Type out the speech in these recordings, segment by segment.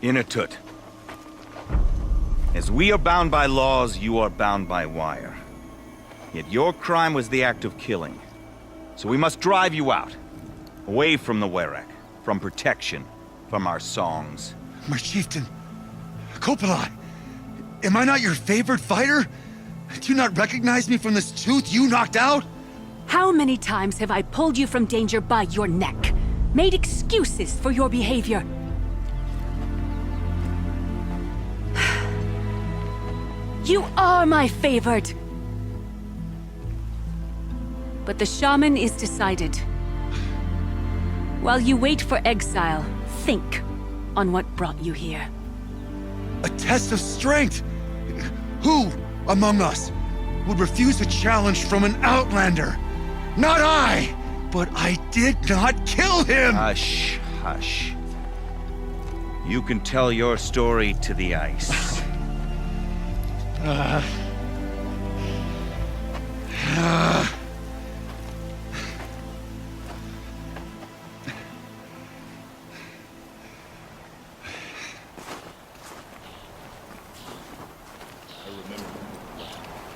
Inatut. As we are bound by laws, you are bound by wire. Yet your crime was the act of killing. So we must drive you out. Away from the Werak. From protection. From our songs. My chieftain. Kopalai. Am I not your favorite fighter? Do you not recognize me from this tooth you knocked out? How many times have I pulled you from danger by your neck? Made excuses for your behavior? You are my favorite! But the shaman is decided. While you wait for exile, think on what brought you here. A test of strength! Who among us would refuse a challenge from an outlander? Not I! But I did not kill him! Hush, hush. You can tell your story to the ice.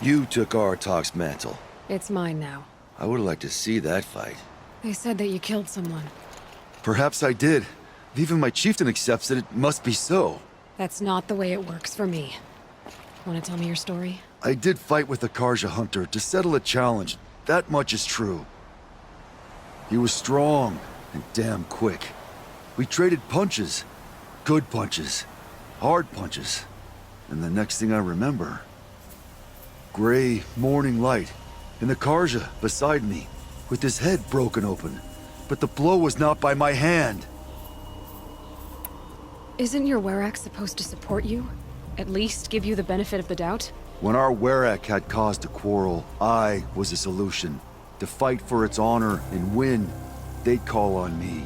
You took Artok's mantle. It's mine now. I would like to see that fight. They said that you killed someone. Perhaps I did. If even my chieftain accepts it, it must be so. That's not the way it works for me. Want to tell me your story? I did fight with the Karja hunter to settle a challenge. That much is true. He was strong and damn quick. We traded punches. Good punches. Hard punches. And the next thing I remember... gray morning light. And the Karja beside me, with his head broken open. But the blow was not by my hand. Isn't your Werak supposed to support you? At least give you the benefit of the doubt? When our Werak had cause to quarrel, I was the solution. To fight for its honor and win, they'd call on me.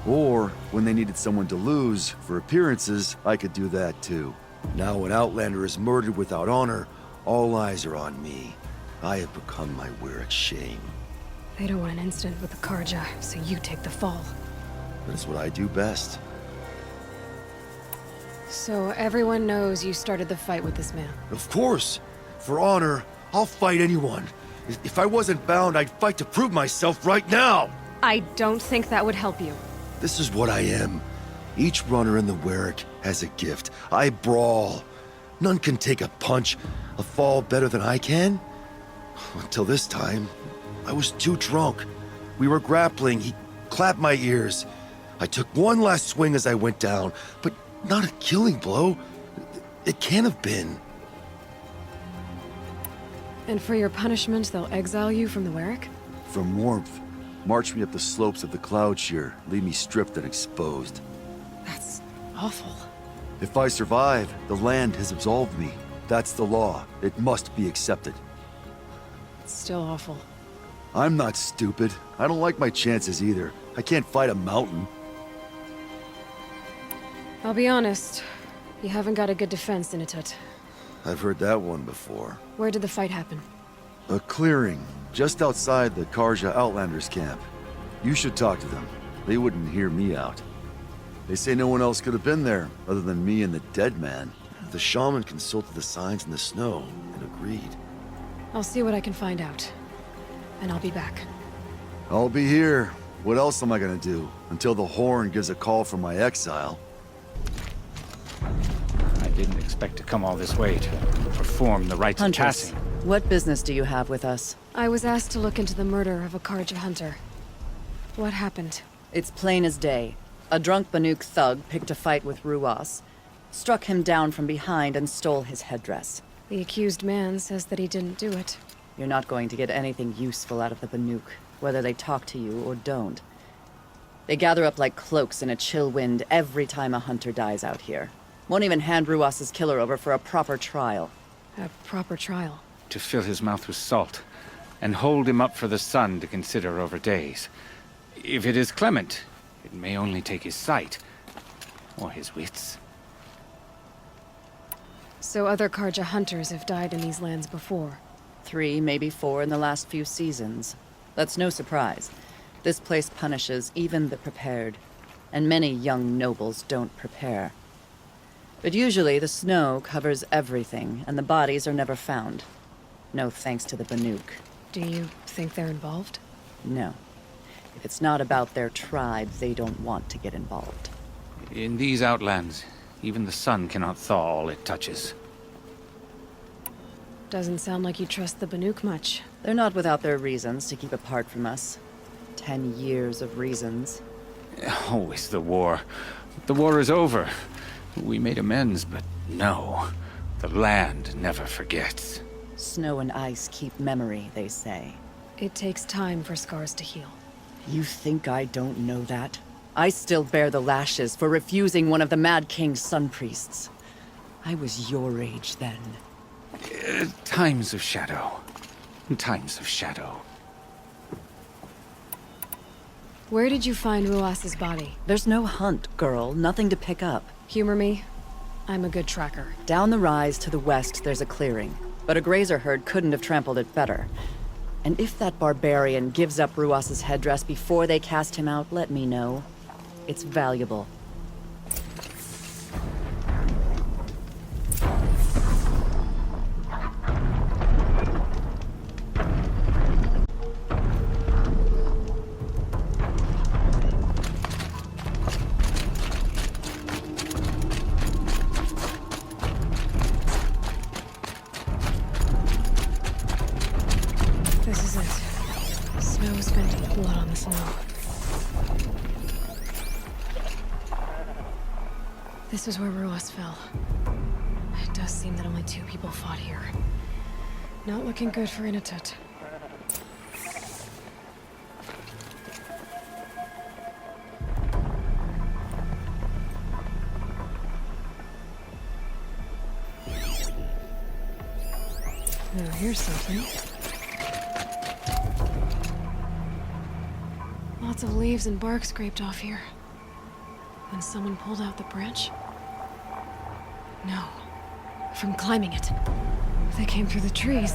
Or, when they needed someone to lose, for appearances, I could do that too. Now an Outlander is murdered without honor, all eyes are on me. I have become my Werak's shame. They don't want an incident with the Karja, so you take the fall. That's what I do best. So everyone knows you started the fight with this man? Of course! For honor, I'll fight anyone. If I wasn't bound, I'd fight to prove myself right now! I don't think that would help you. This is what I am. Each runner in the Werak has a gift. I brawl. None can take a punch, a fall better than I can. Until this time, I was too drunk. We were grappling, he clapped my ears. I took one last swing as I went down, but not a killing blow. It can't have been. And for your punishment, they'll exile you from the Werak? From warmth, march me up the slopes of the Cloud Shear, leave me stripped and exposed. That's awful. If I survive, the land has absolved me. That's the law. It must be accepted. It's still awful. I'm not stupid. I don't like my chances either. I can't fight a mountain. I'll be honest. You haven't got a good defense, Inatut. I've heard that one before. Where did the fight happen? A clearing, just outside the Karja Outlanders camp. You should talk to them. They wouldn't hear me out. They say no one else could have been there, other than me and the dead man. The shaman consulted the signs in the snow, and agreed. I'll see what I can find out. And I'll be back. I'll be here. What else am I gonna do? Until the Horn gives a call for my exile. I didn't expect to come all this way to perform the rites of Huntress, passing. what business do you have with us? I was asked to look into the murder of a Karja hunter. What happened? It's plain as day. A drunk Banuk thug picked a fight with Ruas, struck him down from behind and stole his headdress. The accused man says that he didn't do it. You're not going to get anything useful out of the Banuk, whether they talk to you or don't. They gather up like cloaks in a chill wind every time a hunter dies out here. Won't even hand Ruas's killer over for a proper trial. A proper trial. To fill his mouth with salt, and hold him up for the sun to consider over days. If it is clement, it may only take his sight, or his wits. So other Karja hunters have died in these lands before. 3, maybe 4 in the last few seasons. That's no surprise. This place punishes even the prepared. and many young nobles don't prepare. But usually the snow covers everything, and the bodies are never found. No thanks to the Banuk. Do you think they're involved? No. If it's not about their tribe, they don't want to get involved. In these outlands, even the sun cannot thaw all it touches. Doesn't sound like you trust the Banuk much. They're not without their reasons to keep apart from us. 10 years of reasons. Always the war. The war is over. We made amends, but no. The land never forgets. Snow and ice keep memory, they say. It takes time for scars to heal. You think I don't know that? I still bear the lashes for refusing one of the Mad King's sun priests. I was your age then. Times of shadow. Times of shadow. Where did you find Ruas's body? There's no hunt, girl. Nothing to pick up. Humor me. I'm a good tracker. Down the rise to the west, there's a clearing. But a grazer herd couldn't have trampled it better. And if that barbarian gives up Ruas's headdress before they cast him out, let me know. It's valuable. This is it. Snow spent blood on the snow. This is where Ruas fell. It does seem that only 2 people fought here. Not looking good for Inatut. Now here's something. Lots of leaves and bark scraped off here. When someone pulled out the branch? No. From climbing it. They came through the trees.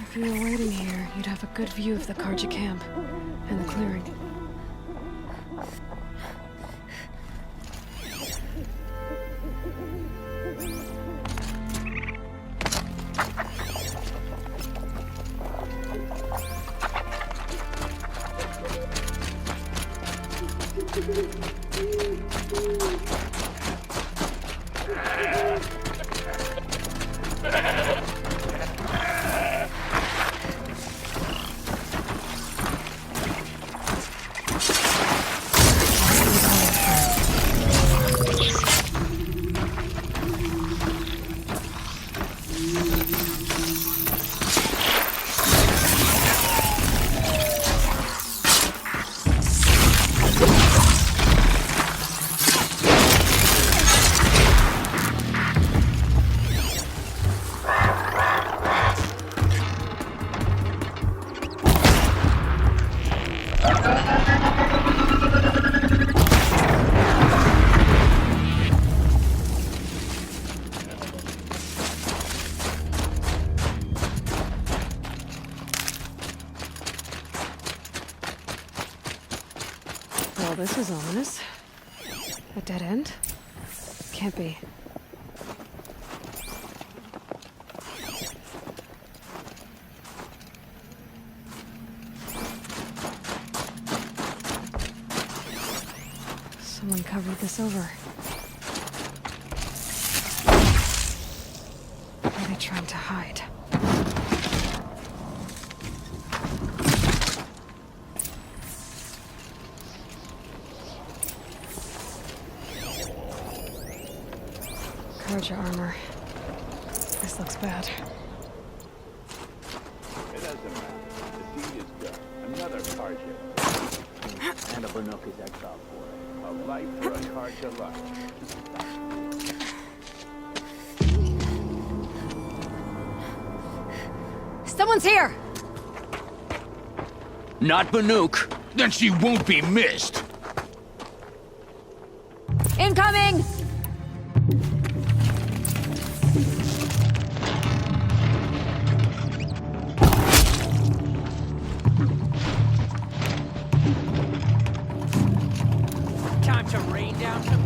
If you were waiting here, you'd have a good view of the Karja camp and the clearing. Well, this is ominous. A dead end? Can't be. Someone covered this over. trying to hide. Karja armor. This looks bad. It doesn't matter. The deed is done. Another Karja. And a Banuk is exiled for it. A life for a Karja life. Someone's here! Not Banuk. Then she won't be missed. Incoming! Time to rain down some...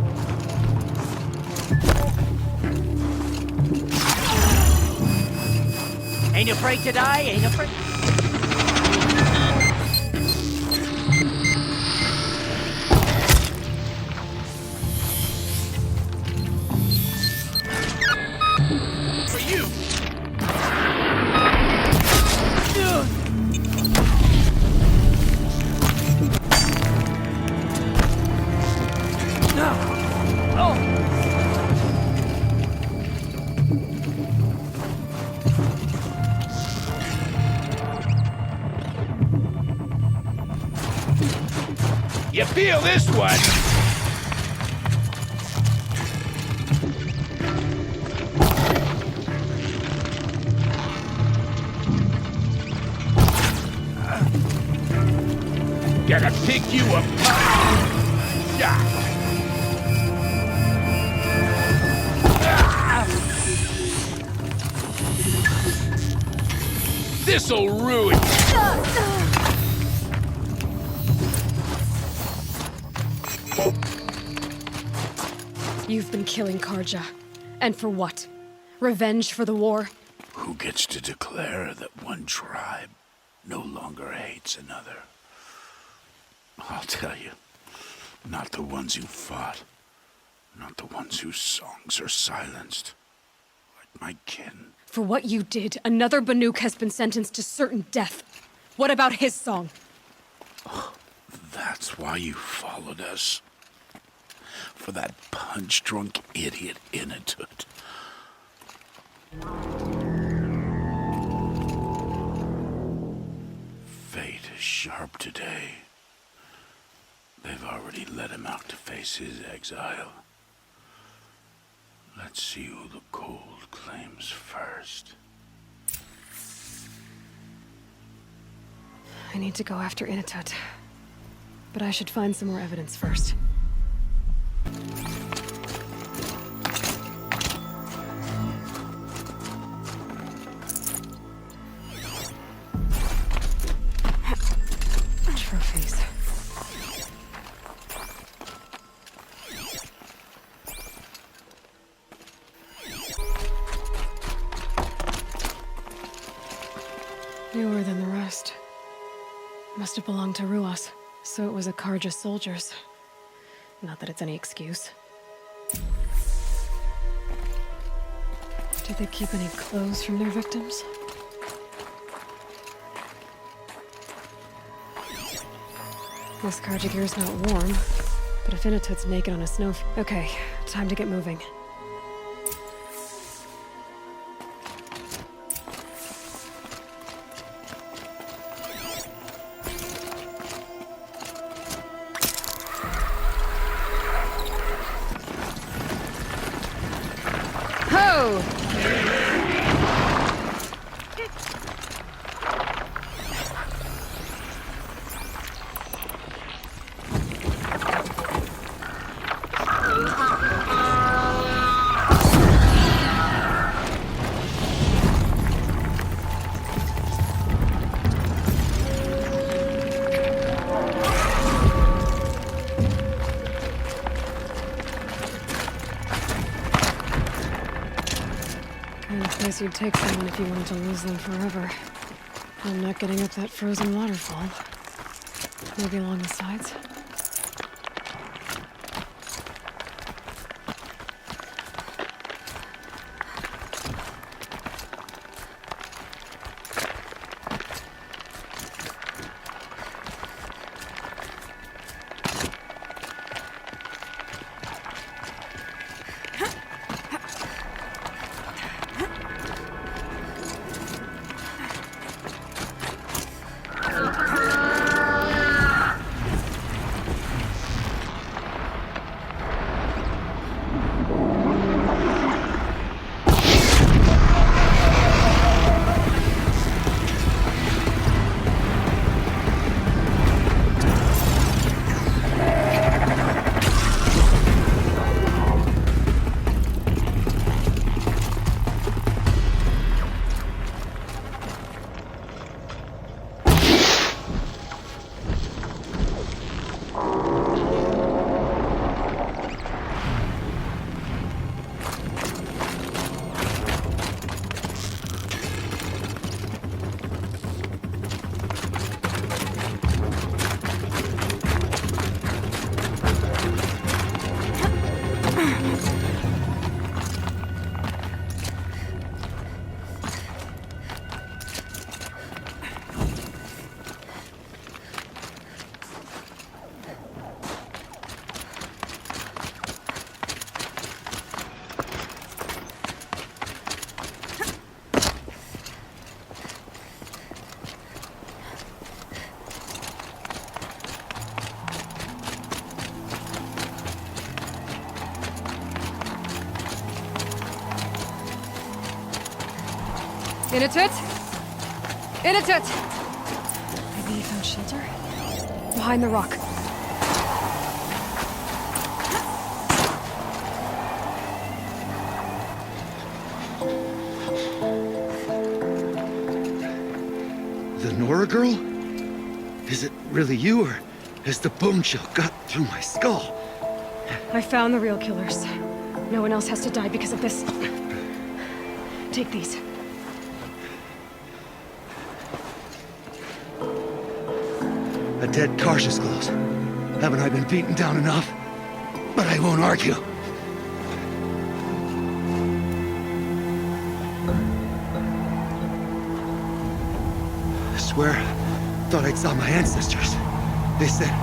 Ain't afraid to die, ain't afraid... For you! You feel this one? Gotta pick you apart. Yeah. This'll ruin you. You've been killing Karja. And for what? Revenge for the war? Who gets to declare that one tribe no longer hates another? I'll tell you, not the ones who fought, not the ones whose songs are silenced, like my kin. For what you did, another Banuk has been sentenced to certain death. What about his song? That's why you followed us. For that punch-drunk idiot Inatut. Fate is sharp today. They've already let him out to face his exile. Let's see who the cold claims first. I need to go after Inatut. But I should find some more evidence first. Trophies. Newer than the rest. Must have belonged to Ruas, so it was a Karja soldiers. Not that it's any excuse. Did they keep any clothes from their victims? This Karja gear's not warm, but if Inatut's naked on a snowfield... Okay, time to get moving. Ho! Kind of place you'd take someone if you wanted to lose them forever. I'm not getting up that frozen waterfall. Maybe along the sides? In it! In it! Maybe he found shelter? Behind the rock. The Nora girl? Is it really you, or has the bone chill got through my skull? I found the real killers. No one else has to die because of this. Take these. A dead Karja's clothes. Haven't I been beaten down enough? But I won't argue. I swear, thought I'd saw my ancestors. They said,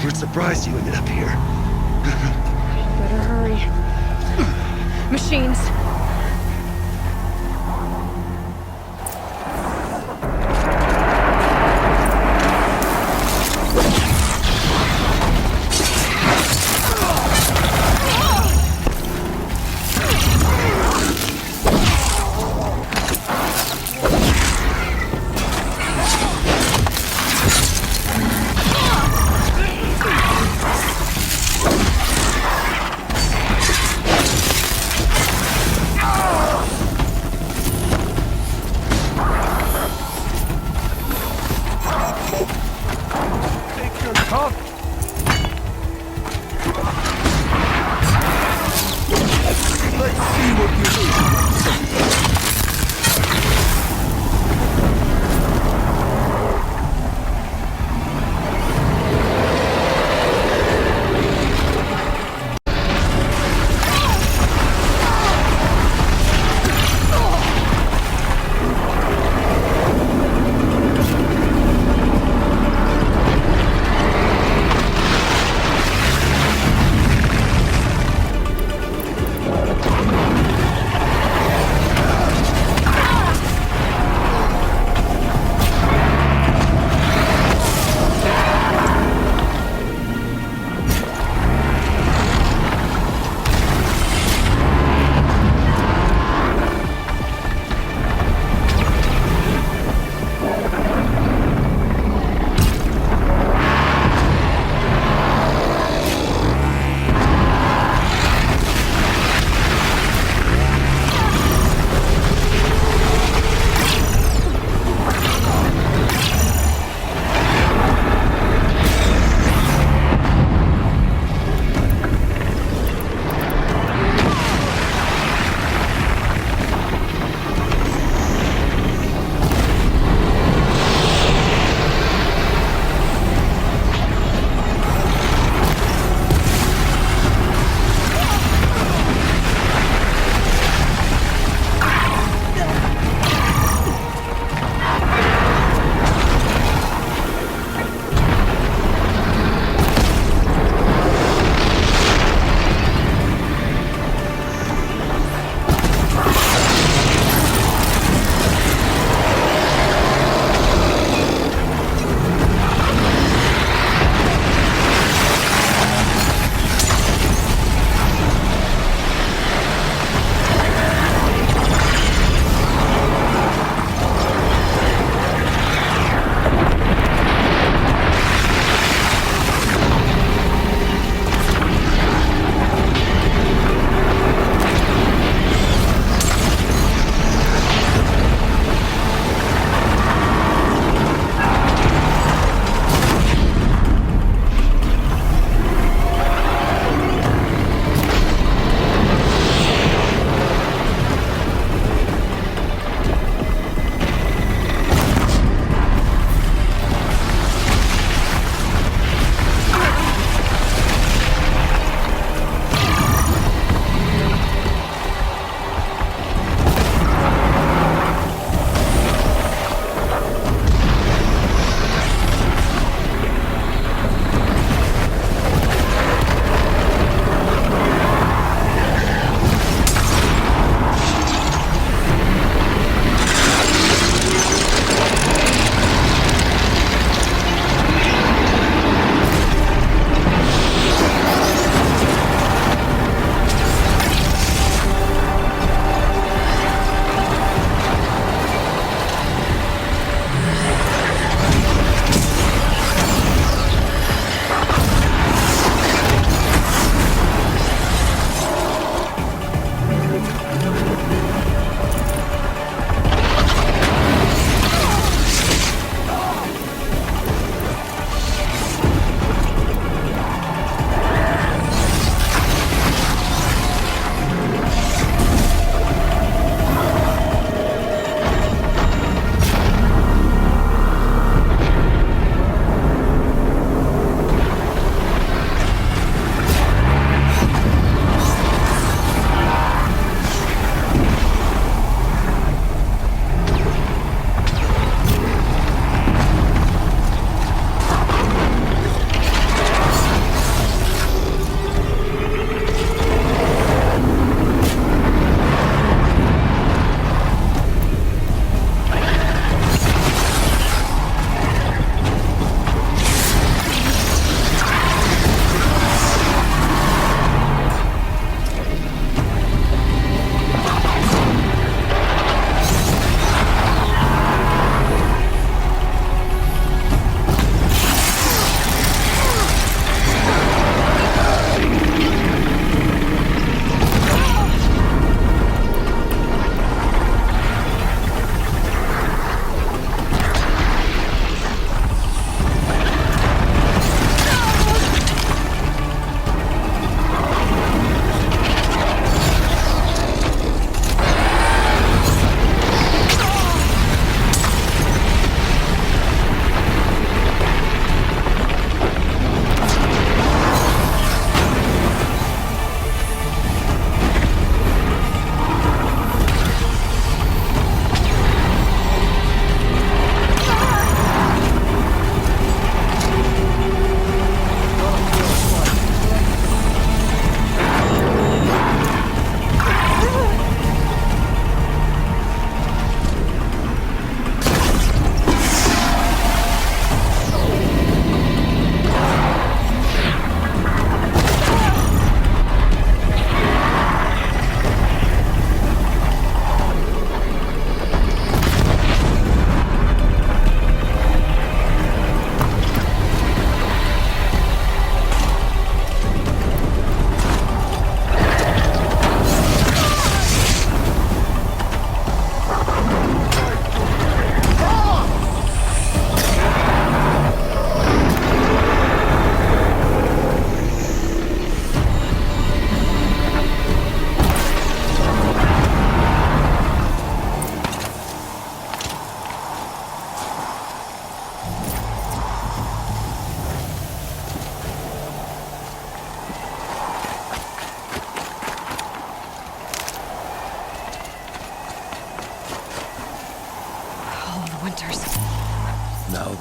we're surprised you ended up here. Better hurry. Machines.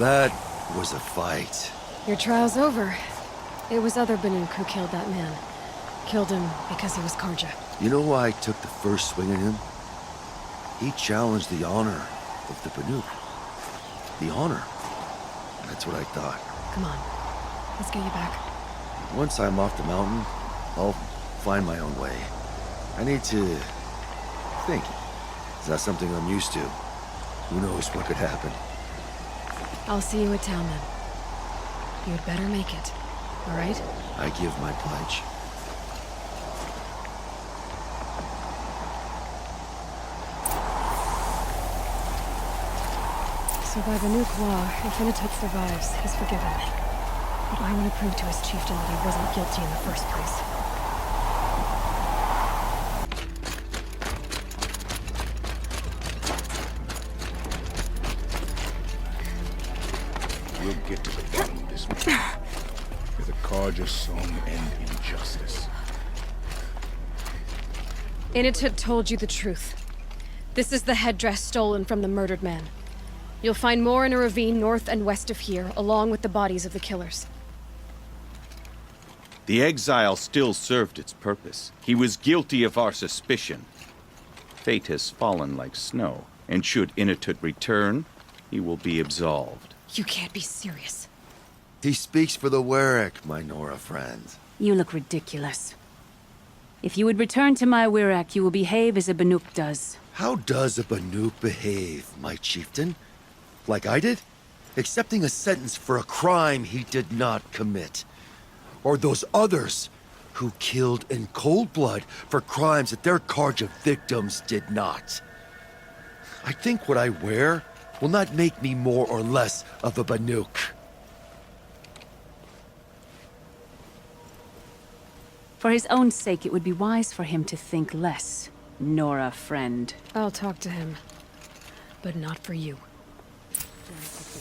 That was a fight. Your trial's over. It was other Banuk who killed that man. Killed him because he was Karja. You know why I took the first swing at him? He challenged the honor of the Banuk. The honor. That's what I thought. Come on. Let's get you back. Once I'm off the mountain, I'll find my own way. I need to think. It's not something I'm used to. Who knows what could happen? I'll see you at town then. You'd better make it. All right? I give my pledge. So by Banuk law, if Inatut survives, he's forgiven. But I want to prove to his chieftain that he wasn't guilty in the first place. We'll get to the bottom of this matter. May the Karja song end injustice. Inatut told you the truth. This is the headdress stolen from the murdered man. You'll find more in a ravine north and west of here, along with the bodies of the killers. The exile still served its purpose. He was guilty of our suspicion. Fate has fallen like snow, and should Inatut return, he will be absolved. You can't be serious. He speaks for the Warwick, my Nora friend. You look ridiculous. If you would return to my Wirak, you will behave as a Banuk does. How does a Banuk behave, my chieftain? Like I did? Accepting a sentence for a crime he did not commit. Or those others who killed in cold blood for crimes that their Karja victims did not. I think what I wear will not make me more or less of a Banuk. For his own sake, it would be wise for him to think less. Nora, friend. I'll talk to him. But not for you.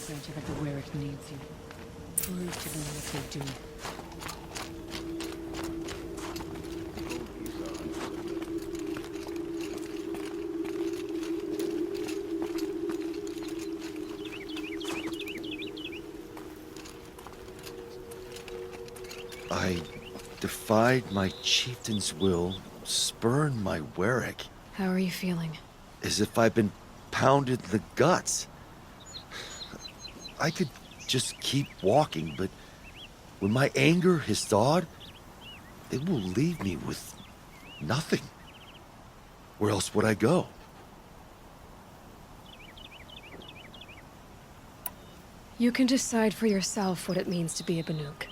That the Warwick needs you. Prove to them what they do. I defied my chieftain's will, spurned my Warwick, How are you feeling? as if I'd been pounded in the guts. I could just keep walking, but when my anger has thawed, it will leave me with nothing. Where else would I go? You can decide for yourself what it means to be a Banuk.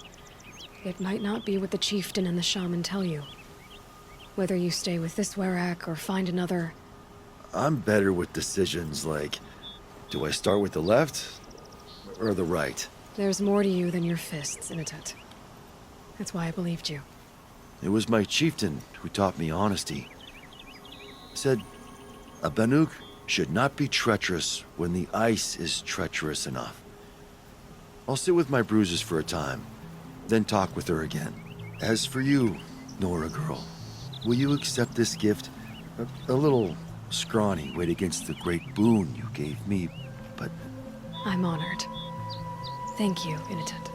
It might not be what the chieftain and the shaman tell you. Whether you stay with this Warwick or find another... I'm better with decisions like, do I start with the left or the right? There's more to you than your fists, Inatut. That's why I believed you. It was my chieftain who taught me honesty. Said, a Banuk should not be treacherous when the ice is treacherous enough. I'll sit with my bruises for a time, then talk with her again. As for you, Nora girl, will you accept this gift? A little scrawny weighed against the great boon you gave me, but... I'm honored. Thank you, Inatut.